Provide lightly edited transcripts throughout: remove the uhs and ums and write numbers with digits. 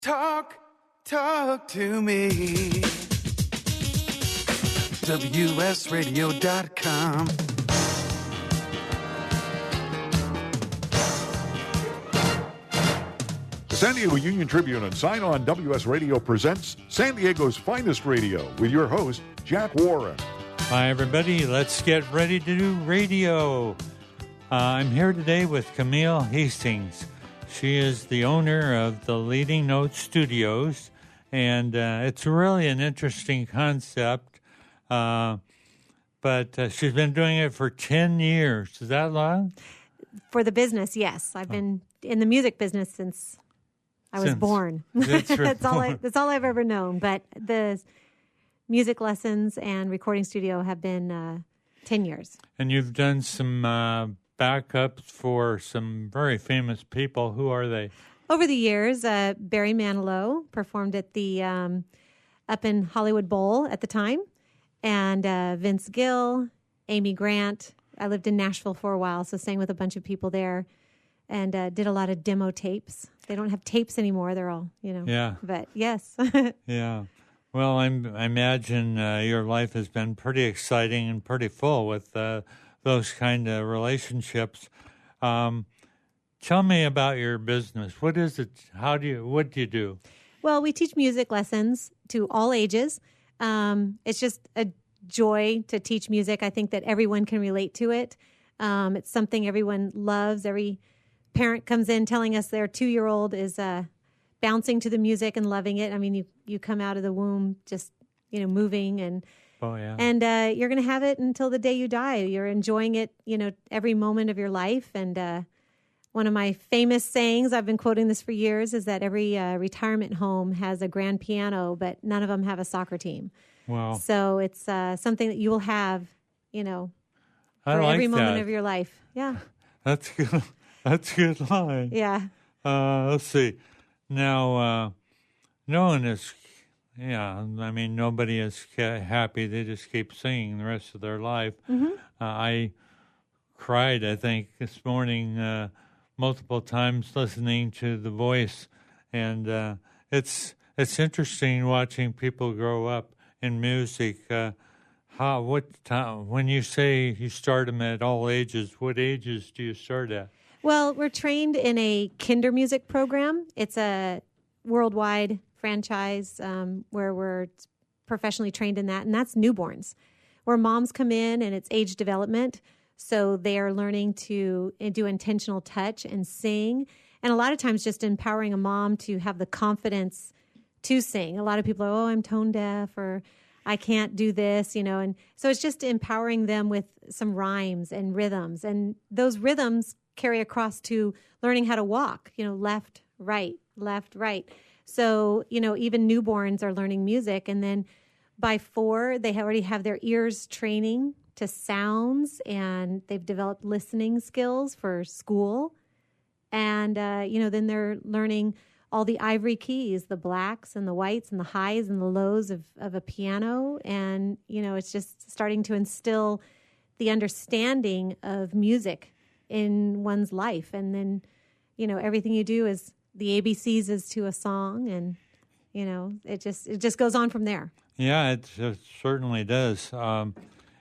Talk to me. WSRadio.com. The San Diego Union Tribune and Sign On WS Radio presents San Diego's Finest Radio with your host, Jack Warren. Hi, everybody. Let's get ready to do radio. I'm here today with Camille Hastings. She is the owner of the Leading Note Studios, and it's really an interesting concept, but she's been doing it for 10 years. Is that long? For the business, yes. I've been in the music business since I was born. That's all I've ever known. But the music lessons and recording studio have been 10 years. And you've done some backups for some very famous people. Who are they? Over the years, Barry Manilow performed at the up in Hollywood Bowl at the time, and Vince Gill, Amy Grant. I lived in Nashville for a while, so sang with a bunch of people there, and did a lot of demo tapes. They don't have tapes anymore; they're all, Yeah. But yes. Yeah. Well, I imagine your life has been pretty exciting and pretty full with those kind of relationships. Tell me about your business. What is it? What do you do? Well, we teach music lessons to all ages. It's just a joy to teach music. I think that everyone can relate to it. It's something everyone loves. Every parent comes in telling us their 2-year-old is bouncing to the music and loving it. I mean, you come out of the womb just, moving and oh, yeah. And you're going to have it until the day you die. You're enjoying it, every moment of your life. And one of my famous sayings, I've been quoting this for years, is that every retirement home has a grand piano, but none of them have a soccer team. Wow. So it's something that you will have, for every moment of your life. Yeah. That's good. That's a good line. Yeah. Let's see. Now, no one is, nobody is happy. They just keep singing the rest of their life. Mm-hmm. I cried, I think, this morning multiple times listening to The Voice. And it's interesting watching people grow up in music. When you say you start them at all ages, what ages do you start at? Well, we're trained in a kinder music program. It's a worldwide franchise where we're professionally trained in that, and that's newborns, where moms come in and it's age development. So they are learning to do intentional touch and sing, and a lot of times just empowering a mom to have the confidence to sing. A lot of people are, I'm tone deaf, or I can't do this, and so it's just empowering them with some rhymes and rhythms, and those rhythms carry across to learning how to walk, left, right, left, right. So, even newborns are learning music. And then by 4, they already have their ears training to sounds, and they've developed listening skills for school. And, then they're learning all the ivory keys, the blacks and the whites and the highs and the lows of a piano. And, it's just starting to instill the understanding of music in one's life. And then, everything you do is the ABCs is to a song, and, it just goes on from there. Yeah, it certainly does.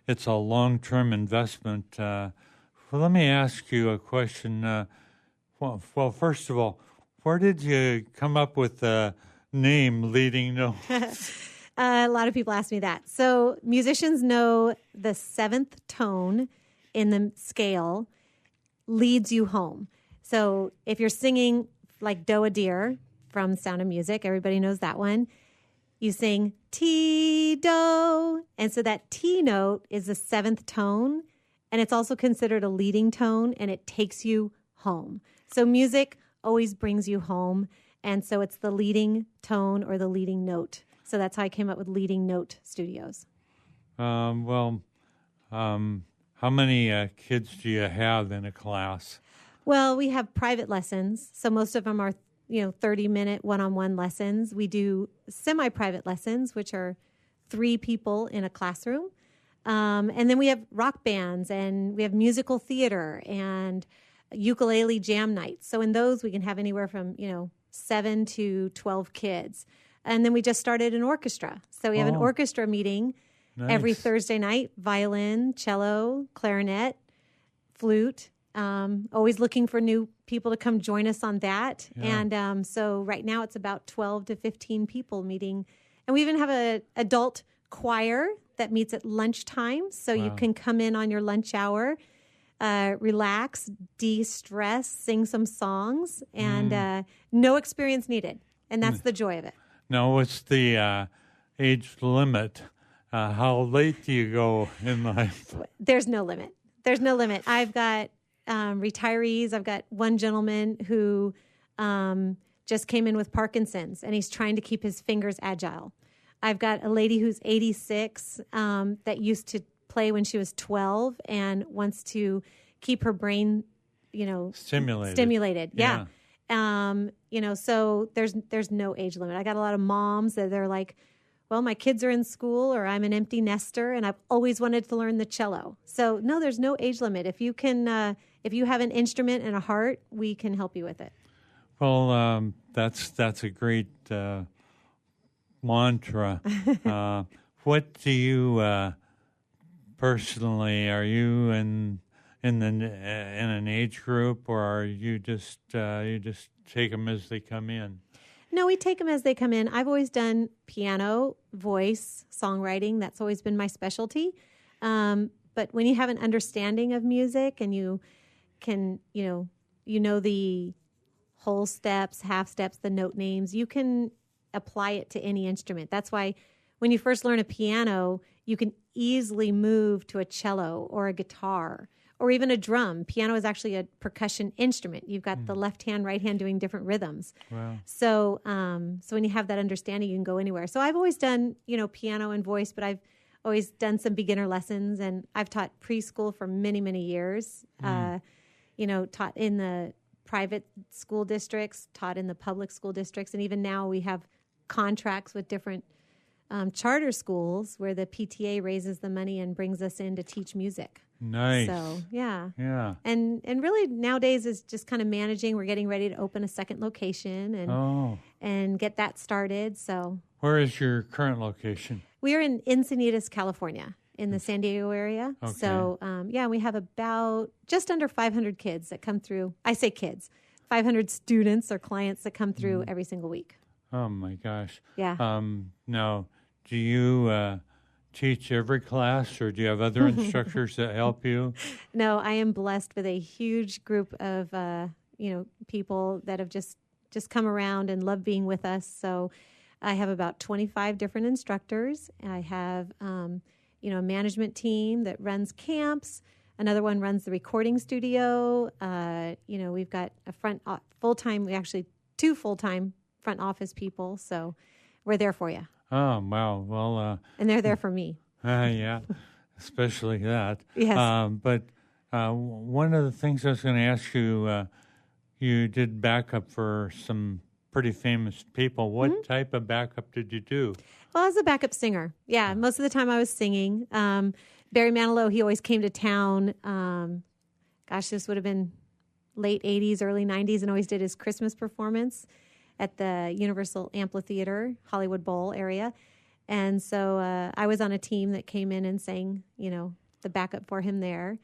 It's a long-term investment. Well, let me ask you a question. Well, first of all, where did you come up with the name Leading Notes? A lot of people ask me that. So musicians know the 7th tone in the scale leads you home. So if you're singing like Do-a-Deer from Sound of Music, everybody knows that one. You sing T-Do, and so that T note is the 7th tone, and it's also considered a leading tone, and it takes you home. So music always brings you home, and so it's the leading tone or the leading note. So that's how I came up with Leading Note Studios. How many kids do you have in a class? Well, we have private lessons, so most of them are 30-minute one-on-one lessons. We do semi-private lessons, which are 3 people in a classroom. And then we have rock bands, and we have musical theater and ukulele jam nights. So in those, we can have anywhere from, 7 to 12 kids. And then we just started an orchestra. So we have an orchestra meeting every Thursday night, violin, cello, clarinet, flute. Always looking for new people to come join us on that. Yeah. And so right now it's about 12 to 15 people meeting. And we even have an adult choir that meets at lunchtime. So you can come in on your lunch hour, relax, de-stress, sing some songs, and no experience needed. And that's the joy of it. Now, what's the age limit? How late do you go in life? There's no limit. There's no limit. I've got retirees. I've got one gentleman who just came in with Parkinson's, and he's trying to keep his fingers agile. I've got a lady who's 86 that used to play when she was 12 and wants to keep her brain, stimulated. Yeah. So there's no age limit. I got a lot of moms that they're like, well, my kids are in school, or I'm an empty nester, and I've always wanted to learn the cello. So no, there's no age limit. If you can, if you have an instrument and a heart, we can help you with it. Well, that's a great mantra. What do you personally? Are you in an age group, or are you just take them as they come in? No, we take them as they come in. I've always done piano, voice, songwriting. That's always been my specialty. But when you have an understanding of music and you can, you know the whole steps, half steps, the note names, you can apply it to any instrument. That's why when you first learn a piano, you can easily move to a cello or a guitar or even a drum. Piano is actually a percussion instrument. You've got the left hand, right hand doing different rhythms. Wow. So when you have that understanding, you can go anywhere. So I've always done, piano and voice, but I've always done some beginner lessons, and I've taught preschool for many, many years. Taught in the private school districts, taught in the public school districts, and even now we have contracts with different charter schools where the PTA raises the money and brings us in to teach music. Nice. So, yeah. Yeah. And really nowadays is just kind of managing. We're getting ready to open a second location and get that started. So, where is your current location? We are in Encinitas, California, in the San Diego area. Okay. So, we have about just under 500 kids that come through. I say kids, 500 students or clients that come through every single week. Oh, my gosh. Yeah. Now, do you teach every class, or do you have other instructors that help you? No, I am blessed with a huge group of people that have just come around and love being with us. So I have about 25 different instructors. I have a management team that runs camps. Another one runs the recording studio. We've got a full-time, two full-time front office people. So we're there for you. Oh, wow. Well, and they're there for me. Yeah, especially that. Yes. But one of the things I was going to ask you, you did backup for some pretty famous people. What type of backup did you do? Well, as a backup singer. Yeah, most of the time I was singing. Barry Manilow, he always came to town. This would have been late 80s, early 90s, and always did his Christmas performance at the Universal Amphitheater, Hollywood Bowl area. And so I was on a team that came in and sang, the backup for him there.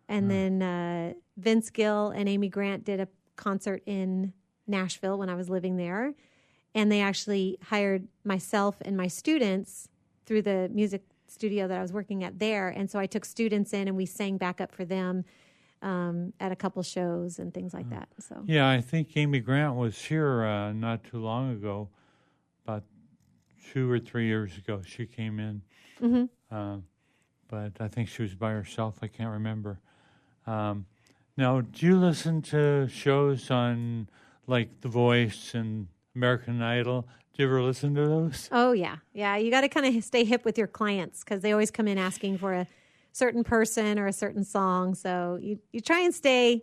And then Vince Gill and Amy Grant did a concert in Nashville when I was living there. And they actually hired myself and my students through the music studio that I was working at there. And so I took students in and we sang backup for them at a couple shows and things like that. So yeah, I think Amy Grant was here not too long ago, about 2 or 3 years ago. She came in, but I think she was by herself. I can't remember. Now, do you listen to shows on like The Voice and American Idol? Do you ever listen to those? Oh yeah. You got to kind of stay hip with your clients because they always come in asking for a certain person or a certain song. So you try and stay,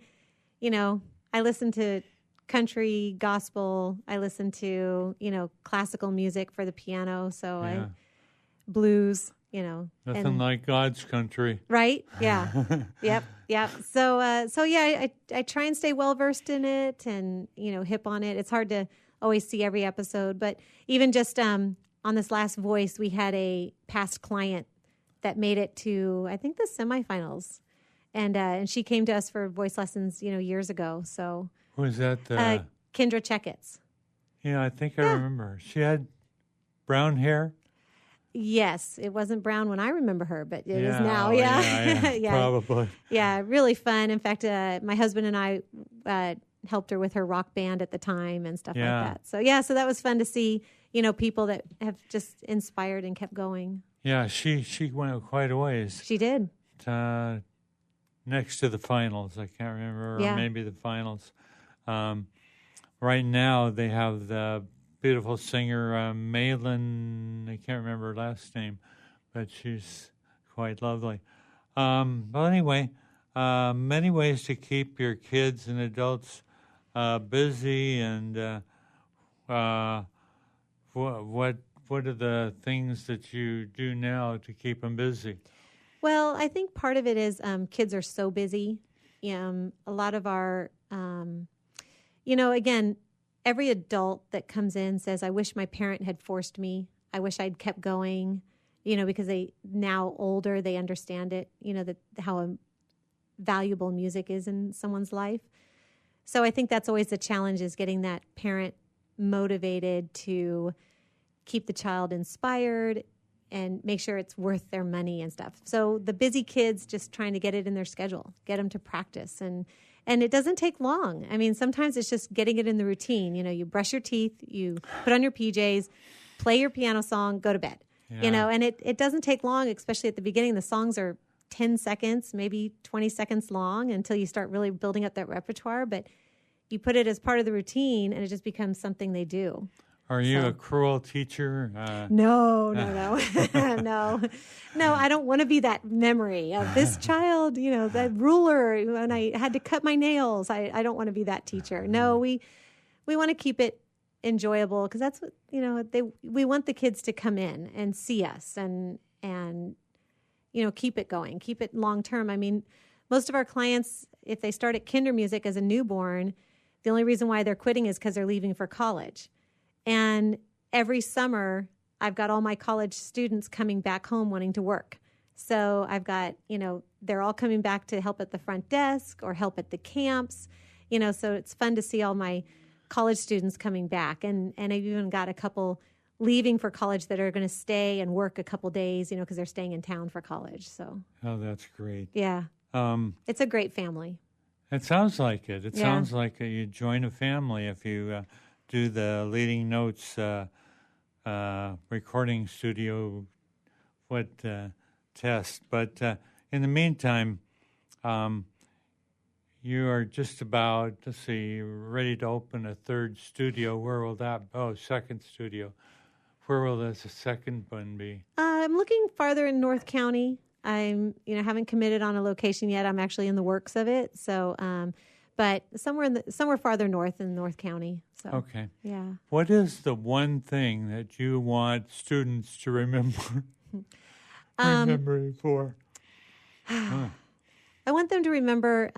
I listen to country, gospel. I listen to, classical music for the piano. So blues, Nothing like God's country. Right? Yeah. Yep. So I try and stay well versed in it and, hip on it. It's hard to always see every episode, but even just on this last Voice, we had a past client that made it to, I think, the semifinals. And she came to us for voice lessons, years ago. So Who is that? Kendra Checketts. Yeah, I think I remember her. She had brown hair. Yes, it wasn't brown when I remember her, but it is now. Oh, yeah, probably. Yeah, really fun. In fact, my husband and I helped her with her rock band at the time and stuff like that. So that was fun to see, people that have just inspired and kept going. Yeah, she went quite a ways. She did. Next to the finals, I can't remember, or maybe the finals. Right now, they have the beautiful singer, Malin, I can't remember her last name, but she's quite lovely. Well, anyway, many ways to keep your kids and adults busy, and what are the things that you do now to keep them busy? Well, I think part of it is kids are so busy. A lot of our, again, every adult that comes in says, I wish my parent had forced me. I wish I'd kept going, because they now older, they understand it, that how valuable music is in someone's life. So I think that's always the challenge, is getting that parent motivated to keep the child inspired and make sure it's worth their money and stuff. So the busy kids, just trying to get it in their schedule, get them to practice. And it doesn't take long. I mean, sometimes it's just getting it in the routine. You brush your teeth, you put on your PJs, play your piano song, go to bed. And it doesn't take long, especially at the beginning. The songs are 10 seconds, maybe 20 seconds long until you start really building up that repertoire. But you put it as part of the routine and it just becomes something they do. Are you a cruel teacher? No. No, I don't want to be that memory of this child, that ruler, and I had to cut my nails. I don't want to be that teacher. No, we want to keep it enjoyable, because that's what, we want the kids to come in and see us and keep it going, keep it long term. I mean, most of our clients, if they start at kinder music as a newborn, the only reason why they're quitting is because they're leaving for college. And every summer, I've got all my college students coming back home wanting to work. So I've got, they're all coming back to help at the front desk or help at the camps, so it's fun to see all my college students coming back. And I've even got a couple leaving for college that are going to stay and work a couple days, because they're staying in town for college. So. Oh, that's great. Yeah. It's a great family. It sounds like it. It sounds like you join a family if you do the Leading Notes recording studio test. But in the meantime, you are just about, ready to open a third studio. Where will that, second studio. Where will the second one be? I'm looking farther in North County. I'm, haven't committed on a location yet. I'm actually in the works of it. So, but somewhere farther north in North County. So, okay. Yeah. What is the one thing that you want students to remember? Remembering for? I want them to remember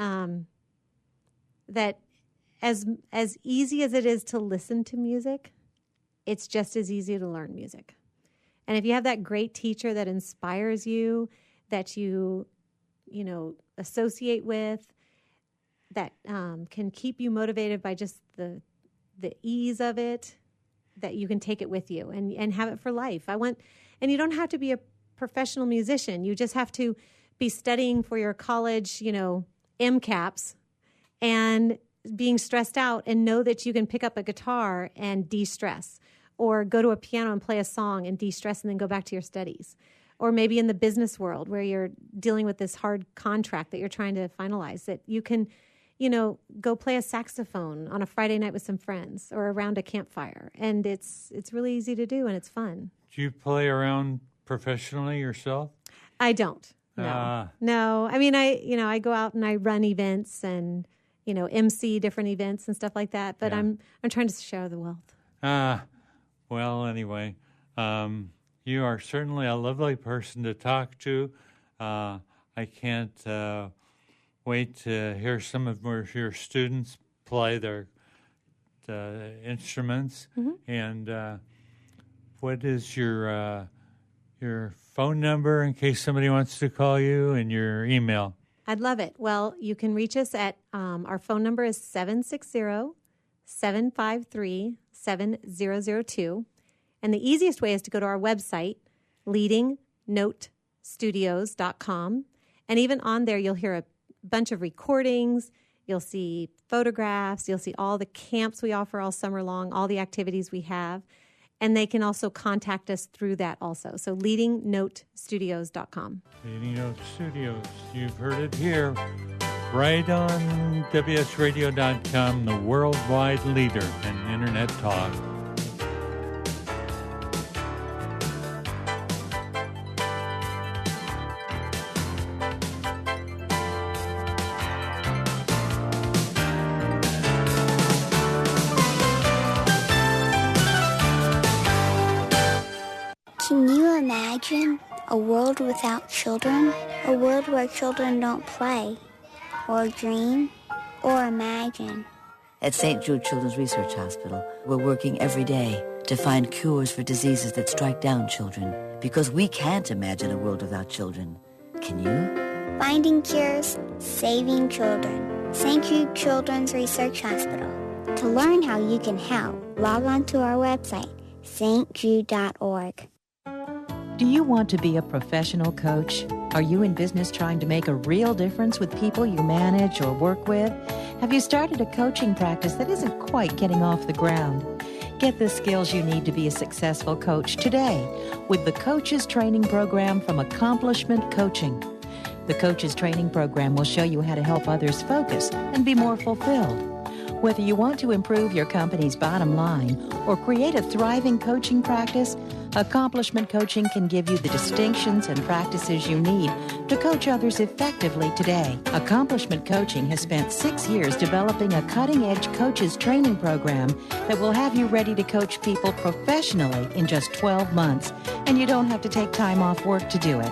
that as easy as it is to listen to music, it's just as easy to learn music. And if you have that great teacher that inspires you, that you associate with, that can keep you motivated by just the ease of it, that you can take it with you and have it for life. And you don't have to be a professional musician. You just have to be studying for your college, MCAPs, and being stressed out, and know that you can pick up a guitar and de-stress, or go to a piano and play a song and de-stress and then go back to your studies. Or maybe in the business world where you're dealing with this hard contract that you're trying to finalize, that you can, go play a saxophone on a Friday night with some friends or around a campfire. And it's really easy to do, and it's fun. Do you play around professionally yourself? I don't. No. I mean, I go out and I run events and, MC different events and stuff like that. But I'm trying to share the wealth. Well, anyway, You are certainly a lovely person to talk to. I can't wait to hear some of your students play their instruments. Mm-hmm. And what is your phone number in case somebody wants to call you, and your email? I'd love it. Well, you can reach us at our phone number is 760-753-7002. And the easiest way is to go to our website, leadingnotestudios.com. And even on there, you'll hear a bunch of recordings. You'll see photographs. You'll see all the camps we offer all summer long, all the activities we have. And they can also contact us through that also. So leadingnotestudios.com. Leading Note Studios. You've heard it here, right on WSRadio.com, the worldwide leader in Internet talk. Can you imagine a world without children? A world where children don't play, or dream, or imagine? At St. Jude Children's Research Hospital, we're working every day to find cures for diseases that strike down children, because we can't imagine a world without children. Can you? Finding cures, saving children. St. Jude Children's Research Hospital. To learn how you can help, log on to our website, stjude.org. Do you want to be a professional coach? Are you in business trying to make a real difference with people you manage or work with? Have you started a coaching practice that isn't quite getting off the ground? Get the skills you need to be a successful coach today with the Coaches Training Program from Accomplishment Coaching. The Coaches Training Program will show you how to help others focus and be more fulfilled. Whether you want to improve your company's bottom line or create a thriving coaching practice, Accomplishment Coaching can give you the distinctions and practices you need to coach others effectively today. Accomplishment Coaching has spent 6 years developing a cutting-edge coaches training program that will have you ready to coach people professionally in just 12 months, and you don't have to take time off work to do it.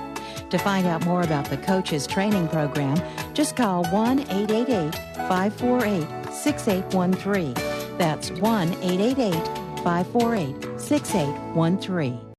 To find out more about the Coaches Training Program, just call 1-888-548-6813. That's 1-888-548-6813.